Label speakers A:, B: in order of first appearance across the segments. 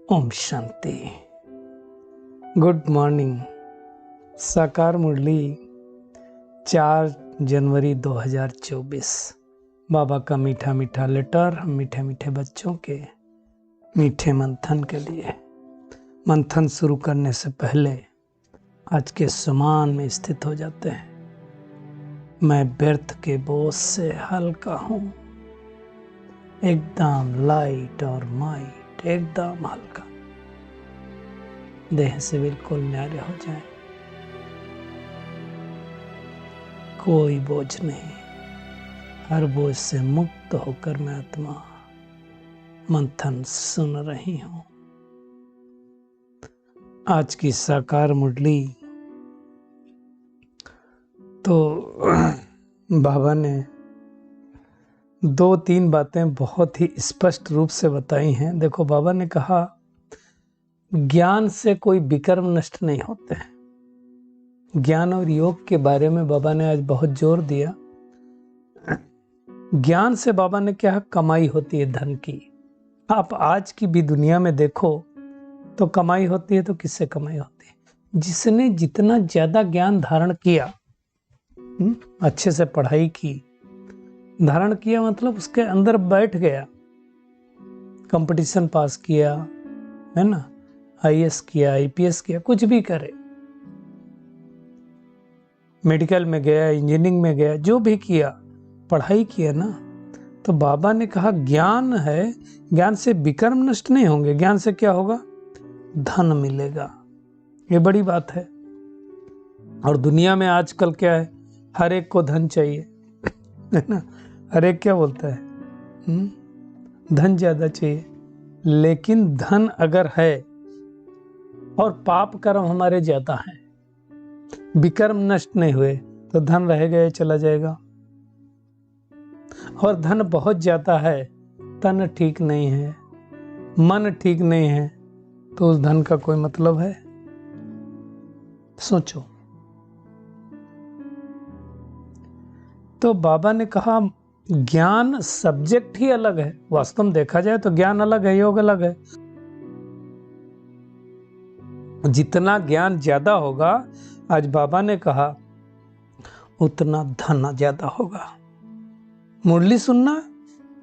A: Om Shanti. Good morning. साकार मुरली 4 जनवरी 2024। बाबा का मीठा मीठा लेटर हम मीठे मीठे बच्चों के मीठे मंथन के लिए। मंथन शुरू करने से पहले आज के समान में स्थित हो जाते हैं। मैं व्यर्थ के बोझ से हल्का हूँ, एकदम लाइट और माइट, एकदम हल्का। देह से बिल्कुल न्यारे हो जाए, कोई बोझ नहीं। हर बोझ से मुक्त होकर मैं आत्मा मंथन सुन रही हूँ। आज की साकार मुरली तो बाबा ने 2-3 बातें बहुत ही स्पष्ट रूप से बताई हैं। देखो, बाबा ने कहा ज्ञान से कोई विकर्म नष्ट नहीं होते हैं। ज्ञान और योग के बारे में बाबा ने आज बहुत जोर दिया। ज्ञान से बाबा ने क्या कमाई होती है धन की। आप आज की भी दुनिया में देखो तो कमाई होती है तो किससे कमाई होती है? जिसने जितना ज्यादा ज्ञान धारण किया, अच्छे से पढ़ाई की, धारण किया मतलब उसके अंदर बैठ गया, कंपटीशन पास किया, है ना, आईएएस किया, आईपीएस किया, कुछ भी करे, मेडिकल में गया, इंजीनियरिंग में गया, जो भी किया, पढ़ाई किया ना, तो बाबा ने कहा ज्ञान है, ज्ञान से विकर्म नष्ट नहीं होंगे। ज्ञान से क्या होगा? धन मिलेगा। ये बड़ी बात है। और दुनिया में आजकल क्या है, हर एक को धन चाहिए, है ना। हर एक क्या बोलता है, धन ज्यादा चाहिए। लेकिन धन अगर है और पाप कर्म हमारे ज्यादा हैं, विकर्म नष्ट नहीं हुए, तो धन रहेगा या चला जाएगा। और धन बहुत ज्यादा है, तन ठीक नहीं है, मन ठीक नहीं है, तो उस धन का कोई मतलब है? सोचो। तो बाबा ने कहा ज्ञान सब्जेक्ट ही अलग है। वास्तव में देखा जाए तो ज्ञान अलग है, योग अलग है। जितना ज्ञान ज्यादा होगा, आज बाबा ने कहा, उतना धन ज्यादा होगा। मुरली सुनना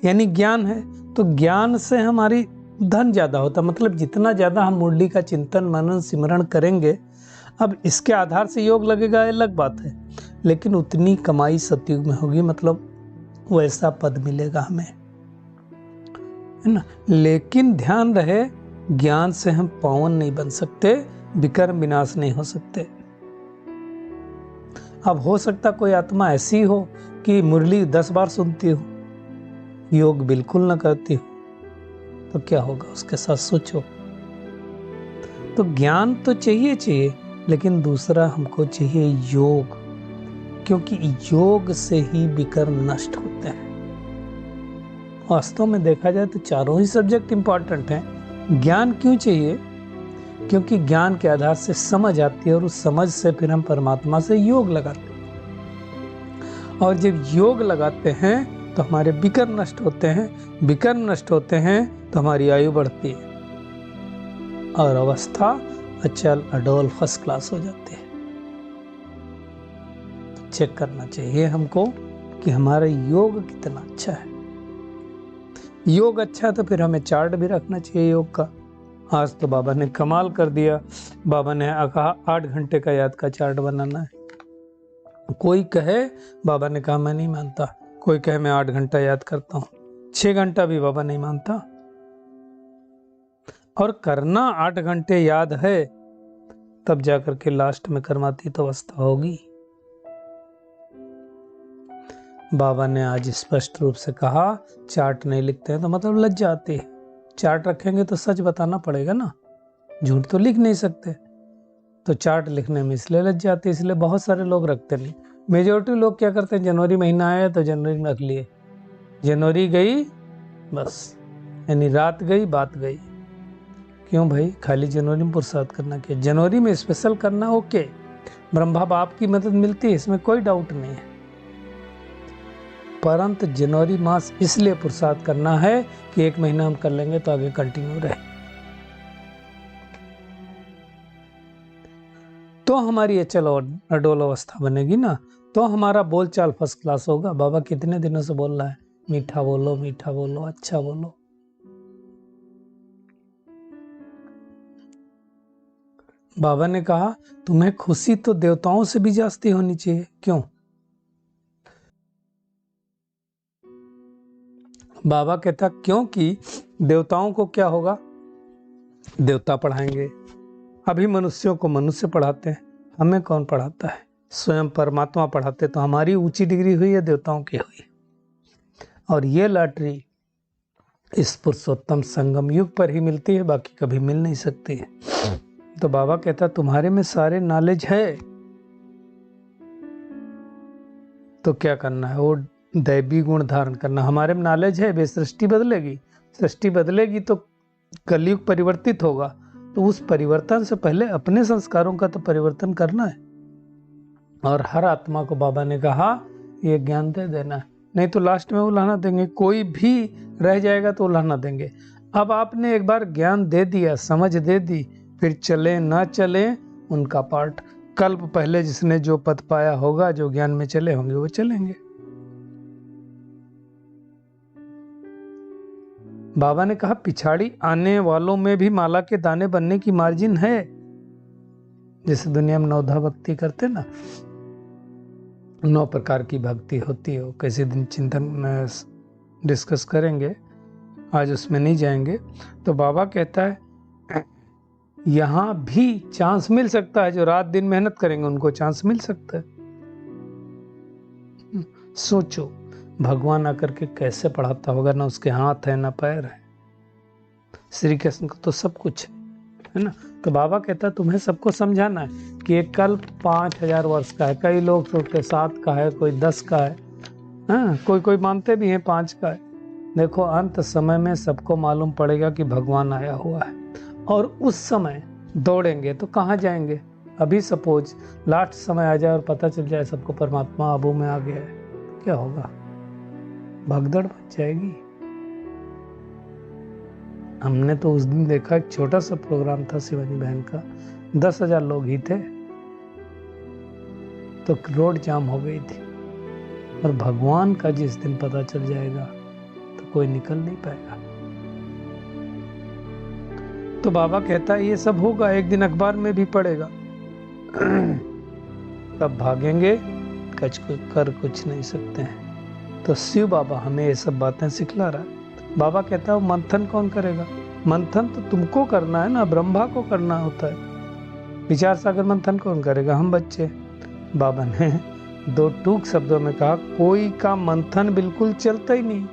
A: यानी ज्ञान है, तो ज्ञान से हमारी धन ज्यादा होता, मतलब जितना ज्यादा हम मुरली का चिंतन मनन सिमरण करेंगे। अब इसके आधार से योग लगेगा, अलग बात है, लेकिन उतनी कमाई सतयुग में होगी, मतलब वैसा पद मिलेगा हमें, है ना। लेकिन ध्यान रहे, ज्ञान से हम पावन नहीं बन सकते, विकर्म विनाश नहीं हो सकते। अब हो सकता कोई आत्मा ऐसी हो कि मुरली 10 बार सुनती हो, योग बिल्कुल न करती हो, तो क्या होगा उसके साथ? सोचो। तो ज्ञान तो चाहिए, लेकिन दूसरा हमको चाहिए योग, क्योंकि योग से ही विकर्म नष्ट होते हैं। वास्तव में देखा जाए तो चारों ही सब्जेक्ट इंपॉर्टेंट हैं। ज्ञान क्यों चाहिए? क्योंकि ज्ञान के आधार से समझ आती है, और उस समझ से फिर हम परमात्मा से योग लगाते हैं। और जब योग लगाते हैं तो हमारे विकर्म नष्ट होते हैं, विकर्म नष्ट होते हैं तो हमारी आयु बढ़ती है और अवस्था अचल अडोल फर्स्ट क्लास हो जाती है। चेक करना चाहिए हमको कि हमारा योग कितना अच्छा है। योग अच्छा है तो फिर हमें चार्ट भी रखना चाहिए योग का। आज तो बाबा ने कमाल कर दिया। बाबा ने कहा 8 घंटे का याद का चार्ट बनाना है। कोई कहे, बाबा ने कहा मैं नहीं मानता। कोई कहे मैं 8 घंटा याद करता हूँ, 6 घंटा भी बाबा नहीं मानता। और करना 8 घंटे याद है, तब जाकर के लास्ट में करवाती तो अवस्था होगी। बाबा ने आज स्पष्ट रूप से कहा चार्ट नहीं लिखते हैं तो मतलब लज्जा आती है। चार्ट रखेंगे तो सच बताना पड़ेगा ना, झूठ तो लिख नहीं सकते। तो चार्ट लिखने में इसलिए लज्जा आती है, इसलिए बहुत सारे लोग रखते नहीं। मेजोरिटी लोग क्या करते हैं, जनवरी महीना आया तो जनवरी में रख लिए, जनवरी गई बस, यानी रात गई बात गई। क्यों भाई? खाली जनवरी में पुरुषार्थ करना क्या? जनवरी में स्पेशल करना ओके, ब्रह्मा बाप की मदद मिलती है, इसमें कोई डाउट नहीं है। परंतु जनवरी मास इसलिए पुरुषार्थ करना है कि 1 महीना हम कर लेंगे तो आगे कंटिन्यू रहे। तो हमारी अचल और अडोल अवस्था बनेगी ना, तो हमारा बोलचाल फर्स्ट क्लास होगा। बाबा कितने दिनों से बोल रहा है, मीठा बोलो, मीठा बोलो, अच्छा बोलो। बाबा ने कहा तुम्हें खुशी तो देवताओं से भी जास्ती होनी चाहिए। क्यों? बाबा कहता क्योंकि देवताओं को क्या होगा, देवता पढ़ाएंगे। अभी मनुष्यों को मनुष्य पढ़ाते हैं, हमें कौन पढ़ाता है? स्वयं परमात्मा पढ़ाते। तो हमारी ऊंची डिग्री हुई है, देवताओं की हुई। और ये लॉटरी इस पुरुषोत्तम संगम युग पर ही मिलती है, बाकी कभी मिल नहीं सकती है। तो बाबा कहता तुम्हारे में सारे नॉलेज है, तो क्या करना है, वो दैवी गुण धारण करना। हमारे में नॉलेज है, वे सृष्टि बदलेगी, सृष्टि बदलेगी तो कलयुग परिवर्तित होगा। तो उस परिवर्तन से पहले अपने संस्कारों का तो परिवर्तन करना है। और हर आत्मा को बाबा ने कहा ये ज्ञान दे देना है, नहीं तो लास्ट में उलाहना देंगे। कोई भी रह जाएगा तो उलाहना देंगे। अब आपने एक बार ज्ञान दे दिया, समझ दे दी, फिर चले ना चले उनका पार्ट। कल्प पहले जिसने जो पद पाया होगा, जो ज्ञान में चले होंगे, वो चलेंगे। बाबा ने कहा पिछाड़ी आने वालों में भी माला के दाने बनने की मार्जिन है। जैसे दुनिया में नवधा भक्ति करते ना, 9 प्रकार की भक्ति होती है, किसी दिन चिंतन डिस्कस करेंगे, आज उसमें नहीं जाएंगे। तो बाबा कहता है यहां भी चांस मिल सकता है, जो रात दिन मेहनत करेंगे उनको चांस मिल सकता है। सोचो भगवान आकर के कैसे पढ़ाता होगा, ना उसके हाथ है ना पैर है। श्री कृष्ण को तो सब कुछ है ना। तो बाबा कहता तुम्हें सबको समझाना है कि एक कल्प 5000 वर्ष का है। कई लोग सोचते 7 का है, कोई 10 का है, हाँ, कोई मानते भी हैं 5 का है। देखो अंत समय में सबको मालूम पड़ेगा कि भगवान आया हुआ है, और उस समय दौड़ेंगे तो कहाँ जाएंगे। अभी सपोज लास्ट समय आ जाए और पता चल जाए सबको परमात्मा आबू में आ गया है, क्या होगा? भगदड़ मच जाएगी। हमने तो उस दिन देखा एक छोटा सा प्रोग्राम था शिवानी बहन का, 10,000 लोग ही थे, तो रोड जाम हो गई थी। और भगवान का जिस दिन पता चल जाएगा तो कोई निकल नहीं पाएगा। तो बाबा कहता है ये सब होगा, एक दिन अखबार में भी पड़ेगा। तब भागेंगे, कर कुछ नहीं सकते हैं। तो शिव बाबा हमें ये सब बातें सिखला रहा है। बाबा कहता है मंथन कौन करेगा? मंथन तो तुमको करना है ना, ब्रह्मा को करना होता है। विचार सागर मंथन कौन करेगा? हम बच्चे। बाबा ने 2 टूक शब्दों में कहा कोई का मंथन बिल्कुल चलता ही नहीं।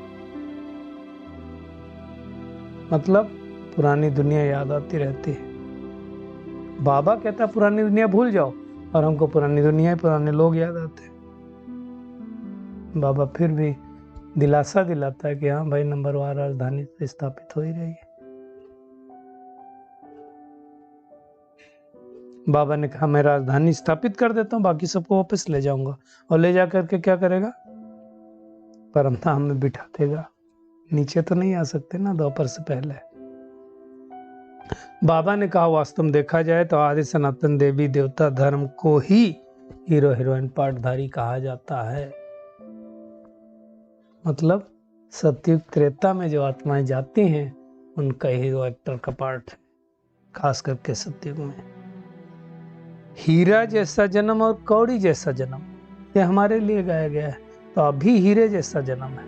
A: मतलब पुरानी दुनिया याद आती रहती है। बाबा कहता पुरानी दुनिया भूल जाओ, और हमको पुरानी दुनिया, पुराने लोग याद आते हैं। बाबा फिर भी दिलासा दिलाता है कि हाँ भाई, नंबरवार राजधानी स्थापित हो ही रही है। बाबा ने कहा मैं राजधानी स्थापित कर देता हूँ, बाकी सबको वापस ले जाऊंगा। और ले जा करके क्या करेगा? परमधाम में बिठा देगा। नीचे तो नहीं आ सकते ना दोपहर से पहले। बाबा ने कहा वास्तव में देखा जाए तो आदि सनातन देवी देवता धर्म को ही हीरो हीरोइन पार्टधारी कहा जाता है। मतलब सतयुग त्रेता में जो आत्माएं जाती हैं उनका हीरो एक्टर का पार्ट है, खास करके सतयुग में। हीरा जैसा जन्म और कौड़ी जैसा जन्म, ये हमारे लिए गाया गया है। तो अभी हीरे जैसा जन्म है,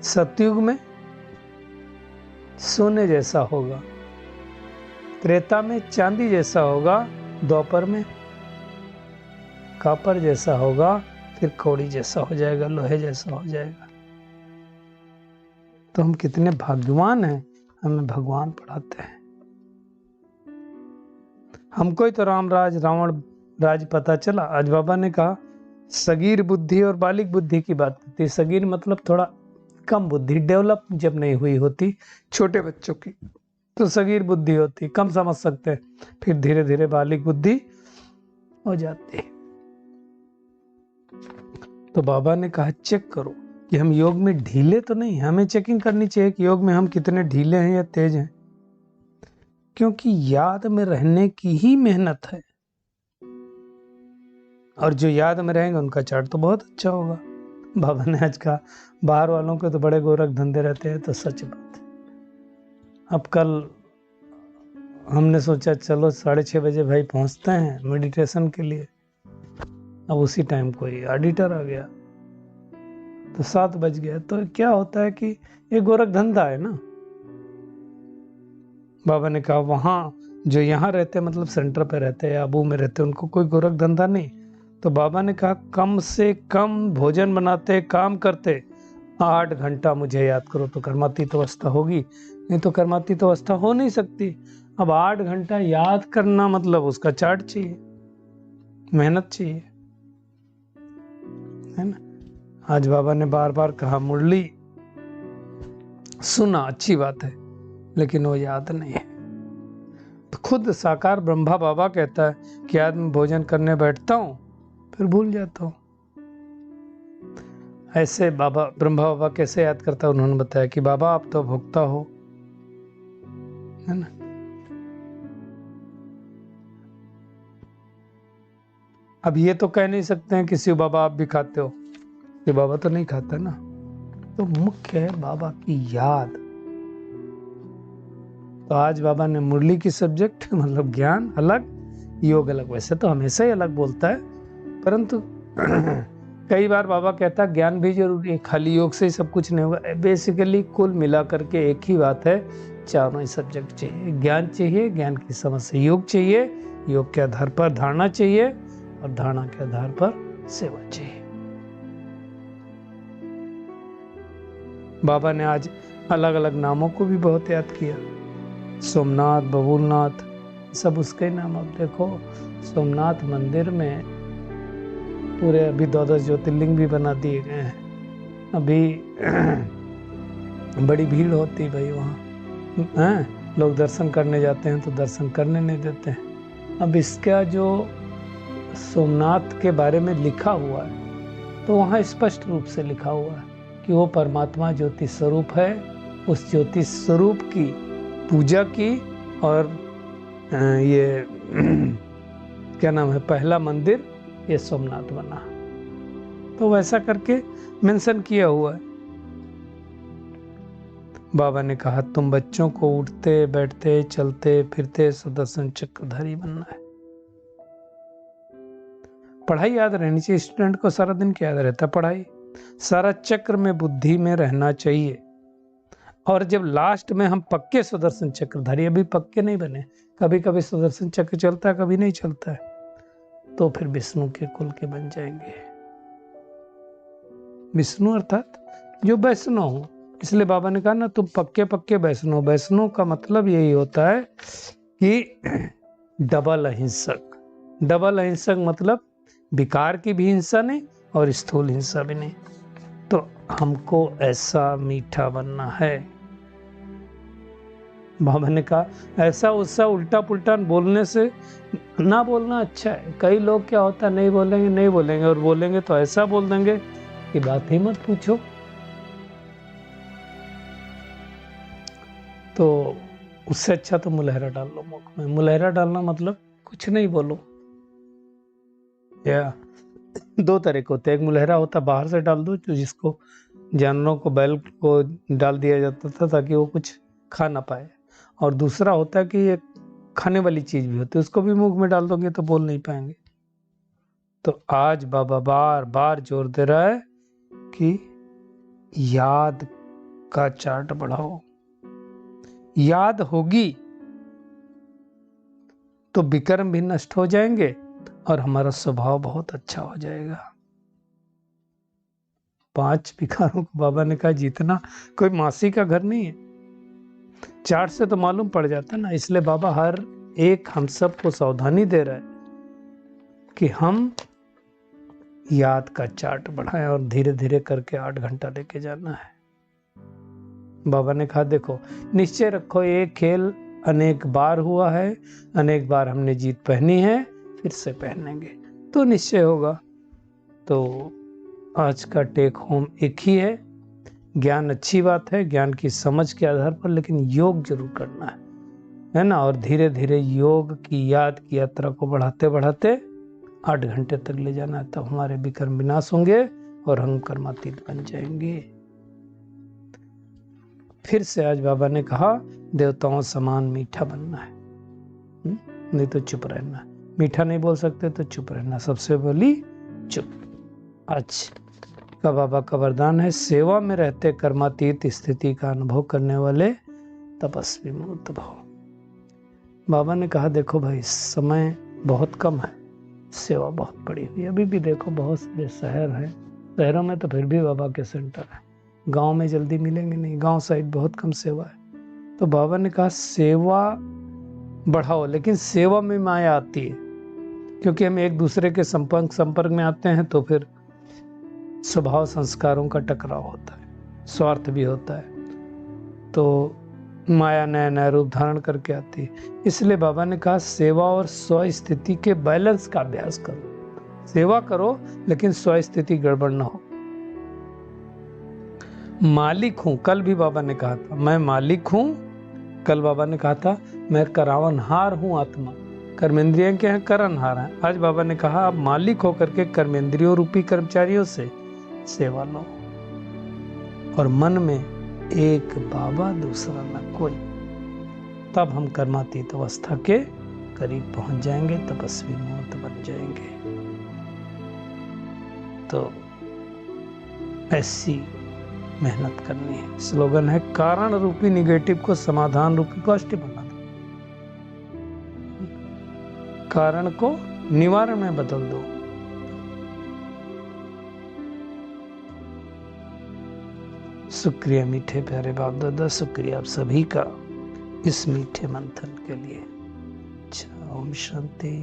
A: सतयुग में सोने जैसा होगा, त्रेता में चांदी जैसा होगा, द्वापर में कापर जैसा होगा, फिर कौड़ी जैसा हो जाएगा, लोहे जैसा हो जाएगा। तो हम कितने भाग्यवान हैं, हमें भगवान पढ़ाते हैं। हमको ही तो राम राज रावण राज पता चला। आज बाबा ने कहा सगीर बुद्धि और बालिक बुद्धि की बात करती है। सगीर मतलब थोड़ा कम बुद्धि, डेवलप जब नहीं हुई होती छोटे बच्चों की, तो सगीर बुद्धि होती, कम समझ सकते हैं। फिर धीरे धीरे बालिक बुद्धि हो जाती है। तो बाबा ने कहा चेक करो कि हम योग में ढीले तो नहीं। हमें चेकिंग करनी चाहिए कि योग में हम कितने ढीले हैं या तेज हैं, क्योंकि याद में रहने की ही मेहनत है। और जो याद में रहेंगे उनका चार्ट तो बहुत अच्छा होगा। बाबा ने आज कहा बाहर वालों के तो बड़े गोरख धंधे रहते हैं, तो सच बात है। अब कल हमने सोचा चलो 6:30 बजे भाई पहुंचते हैं मेडिटेशन के लिए। अब उसी टाइम कोई ऑडिटर आ गया तो 7 बज गया। तो क्या होता है कि ये गोरख धंधा है ना। बाबा ने कहा वहाँ जो यहाँ रहते मतलब सेंटर पे रहते हैं, आबू में रहते, उनको कोई गोरख धंधा नहीं। तो बाबा ने कहा कम से कम भोजन बनाते, काम करते 8 घंटा मुझे याद करो तो कर्मातीत अवस्था होगी, नहीं तो कर्मातीत अवस्था हो नहीं सकती। अब 8 घंटा याद करना मतलब उसका चार्ट चाहिए, मेहनत चाहिए, है ना। आज बाबा ने बार बार कहा मुरली सुना, अच्छी बात है, लेकिन वो याद नहीं है। तो खुद साकार ब्रह्मा बाबा कहता है कि आज मैं भोजन करने बैठता हूं फिर भूल जाता हूं। ऐसे बाबा ब्रह्मा बाबा कैसे याद करता है, उन्होंने बताया कि बाबा आप तो भोक्ता हो, है ना। अब ये तो कह नहीं सकते हैं कि शिव बाबा आप भी खाते हो, शिव बाबा तो नहीं खाता ना। तो मुख्य है बाबा की याद। तो आज बाबा ने मुरली की सब्जेक्ट मतलब ज्ञान अलग, योग अलग। वैसे तो हमेशा ही अलग बोलता है, परंतु कई बार बाबा कहता है ज्ञान भी जरूरी है, खाली योग से ही सब कुछ नहीं होगा। बेसिकली कुल मिला करके एक ही बात है, चारों ही सब्जेक्ट चाहिए। ज्ञान चाहिए, ज्ञान की समझ से योग चाहिए, योग के आधार पर धारणा चाहिए, और धारणा के आधार पर सेवा चाहिए। बाबा ने आज अलग अलग नामों को भी बहुत याद किया, सोमनाथ, बबूलनाथ, सब उसके नाम। अब देखो सोमनाथ मंदिर में पूरे अभी 12 ज्योतिर्लिंग भी बना दिए गए हैं। अभी बड़ी भीड़ होती है भाई वहाँ, लोग दर्शन करने जाते हैं तो दर्शन करने नहीं देते हैं। अब इसका जो सोमनाथ के बारे में लिखा हुआ है तो वहाँ स्पष्ट रूप से लिखा हुआ है कि वो परमात्मा ज्योति स्वरूप है। उस ज्योति स्वरूप की पूजा की, और ये क्या नाम है, पहला मंदिर ये सोमनाथ बना। तो वैसा करके मेंशन किया हुआ है। बाबा ने कहा तुम बच्चों को उठते बैठते चलते फिरते सुदर्शन चक्रधारी बनना है। पढ़ाई याद रहनी चाहिए। स्टूडेंट को सारा दिन क्या याद रहता है, पढ़ाई। सारा चक्र में बुद्धि में रहना चाहिए। और जब लास्ट में हम पक्के सुदर्शन चक्रधारी, अभी पक्के नहीं बने, कभी कभी सुदर्शन चक्र चलता है कभी नहीं चलता है, तो फिर विष्णु के कुल के बन जाएंगे। विष्णु अर्थात जो वैष्णव हो। इसलिए बाबा ने कहा ना तुम पक्के पक्के वैष्णव। वैष्णव का मतलब यही होता है कि डबल अहिंसक। डबल अहिंसक मतलब विकार की भी हिंसा नहीं और स्थूल हिंसा भी नहीं। तो हमको ऐसा मीठा बनना है। बाबा ने कहा ऐसा उससा उल्टा पुल्टा बोलने से ना बोलना अच्छा है। कई लोग क्या होता है नहीं बोलेंगे और बोलेंगे तो ऐसा बोल देंगे कि बात ही मत पूछो। तो उससे अच्छा तो मुलहरा डाल लो मुख में। मुलहरा डालना मतलब कुछ नहीं बोलो। या 2 तरह के होते हैं। एक मुलहरा होता बाहर से डाल दो, जो जिसको जानवरों को, बैल को डाल दिया जाता था ताकि वो कुछ खा ना पाए। और दूसरा होता है कि ये खाने वाली चीज भी होती है, उसको भी मुंह में डाल दोगे तो बोल नहीं पाएंगे। तो आज बाबा बार बार जोर दे रहा है कि याद का चार्ट बढ़ाओ। याद होगी तो विकर्म भी नष्ट हो जाएंगे और हमारा स्वभाव बहुत अच्छा हो जाएगा। 5 विकारों को बाबा ने कहा जीतना कोई मासी का घर नहीं है। चार्ट से तो मालूम पड़ जाता है ना। इसलिए बाबा हर एक हम सबको सावधानी दे रहा है कि हम याद का चार्ट बढ़ाएं और धीरे धीरे करके 8 घंटा लेके जाना है। बाबा ने कहा देखो निश्चय रखो ये खेल अनेक बार हुआ है, अनेक बार हमने जीत पहनी है, फिर से पहनेंगे तो निश्चय होगा। तो आज का टेक होम एक ही है, ज्ञान अच्छी बात है, ज्ञान की समझ के आधार पर, लेकिन योग जरूर करना है ना। और धीरे धीरे योग की याद की यात्रा को बढ़ाते बढ़ाते 8 घंटे तक ले जाना है, तब हमारे भी कर्म विनाश होंगे और हम कर्मातीत बन जाएंगे। फिर से आज बाबा ने कहा देवताओं समान मीठा बनना है, नहीं तो चुप रहना। मीठा नहीं बोल सकते तो चुप रहना, सबसे बोली चुप। आज का बाबा का वरदान है, सेवा में रहते कर्मातीत स्थिति का अनुभव करने वाले तपस्वी मूर्त भव। बाबा ने कहा देखो भाई, समय बहुत कम है, सेवा बहुत बड़ी हुई। अभी भी देखो बहुत सारे शहर हैं, शहरों में तो फिर भी बाबा के सेंटर है, गांव में जल्दी मिलेंगे नहीं, गांव साइड बहुत कम सेवा है। तो बाबा ने कहा सेवा बढ़ाओ, लेकिन सेवा में माया आती है, क्योंकि हम एक दूसरे के संपर्क में आते हैं तो फिर स्वभाव संस्कारों का टकराव होता है, स्वार्थ भी होता है, तो माया नया नया रूप धारण करके आती है। इसलिए बाबा ने कहा सेवा और स्व स्थिति के बैलेंस का अभ्यास करो। सेवा करो लेकिन स्व स्थिति गड़बड़ ना हो। मालिक हूं, कल भी बाबा ने कहा था मैं मालिक हूं, कल बाबा ने कहा था मैं करावनहार हूं आत्मा, कर्मेंद्रियां क्या है, करनहार है। आज बाबा ने कहा आप मालिक होकर के कर्मेंद्रियों रूपी कर्मचारियों से सेवा लो, और मन में एक बाबा दूसरा न कोई, तब हम कर्मातीत अवस्था के करीब पहुंच जाएंगे, तपस्वी मूर्त बन जाएंगे। तो ऐसी मेहनत करनी है। स्लोगन है कारण रूपी निगेटिव को समाधान रूपी पॉजिटिव बना दो, कारण को निवारण में बदल दो। शुक्रिया मीठे प्यारे बाप दादा, शुक्रिया आप सभी का इस मीठे मंथन के लिए। ओम शांति।